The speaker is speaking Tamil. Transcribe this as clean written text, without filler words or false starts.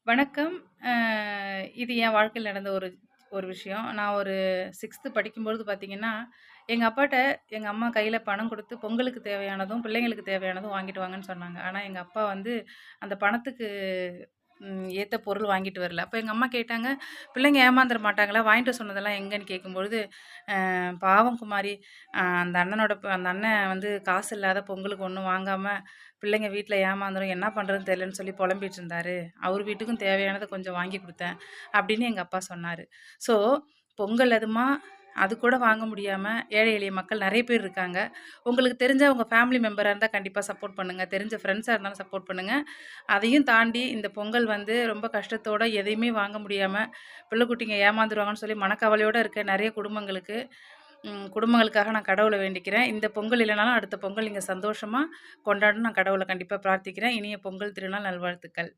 வணக்கம். அ இது என் வாழ்க்கையில நடந்த ஒரு ஒரு விஷயம். நான் ஒரு 6த் படிக்கும்பொழுது பார்த்தீங்கன்னா, எங்க அப்பாட்ட எங்க அம்மா கையில பணம் குடுத்து பொங்கலுக்கு தேவையானதும், பிள்ளைங்களுக்கு தேவையானதும் வாங்கிட்டு வாங்கன்னு சொன்னாங்க. ஆனா எங்க அப்பா வந்து அந்த பணத்துக்கு ஏத்த பொருள் வாங்கிட்டு வரல. அப்ப எங்க அம்மா கேட்டாங்க, "பிள்ளைங்க ஏமாந்துற மாட்டாங்களா? வாங்கிட்டு வர சொன்னதெல்லாம் எங்கன்னு?" கேட்கும்பொழுது, பாவம் குமாரி, அந்த அண்ணன் வந்து காசு இல்லாத பொங்கலுக்கு ஒண்ணும் வாங்காம, பிள்ளைங்க வீட்ல ஏமாந்துரும், என்ன பண்றதுன்னு தெரியலன்னு சொல்லி புலம்பிட்டு இருந்தாரு. அவரு வீட்டுக்கும் தேவையானத கொஞ்சம் வாங்கி குடுத்தேன்." அப்படின்னு எங்க அப்பா சொன்னாரு. ஸோ, பொங்கல் அதுமா, அது கூட வாங்க முடியாம ஏழை எளிய மக்கள் நெறைய பேர் இருக்காங்க. உங்களுக்கு தெரிஞ்ச உங்க ஃபேமிலி மெம்பரா இருந்தா கண்டிப்பா சப்போர்ட் பண்ணுங்க. தெரிஞ்ச ஃப்ரெண்ட்ஸா இருந்தாலும் சப்போர்ட் பண்ணுங்க. அதையும் தாண்டி இந்த பொங்கல் வந்து ரொம்ப கஷ்டத்தோட எதையுமே வாங்க முடியாம, பிள்ளை குட்டிங்க ஏமாந்துருவாங்கன்னு சொல்லி மனக்கவலையோட இருக்க நெறைய குடும்பங்களுக்காக நான் கடவுள வேண்டிக்கிறேன். இந்த பொங்கல் இல்லனாலும் அடுத்த பொங்கல் நீங்க சந்தோஷமா கொண்டாடணும்னு நான் கடவுள கண்டிப்பா பிரார்த்திக்கிறேன். இனிய பொங்கல் திருநாள் நல்வாழ்த்துக்கள்.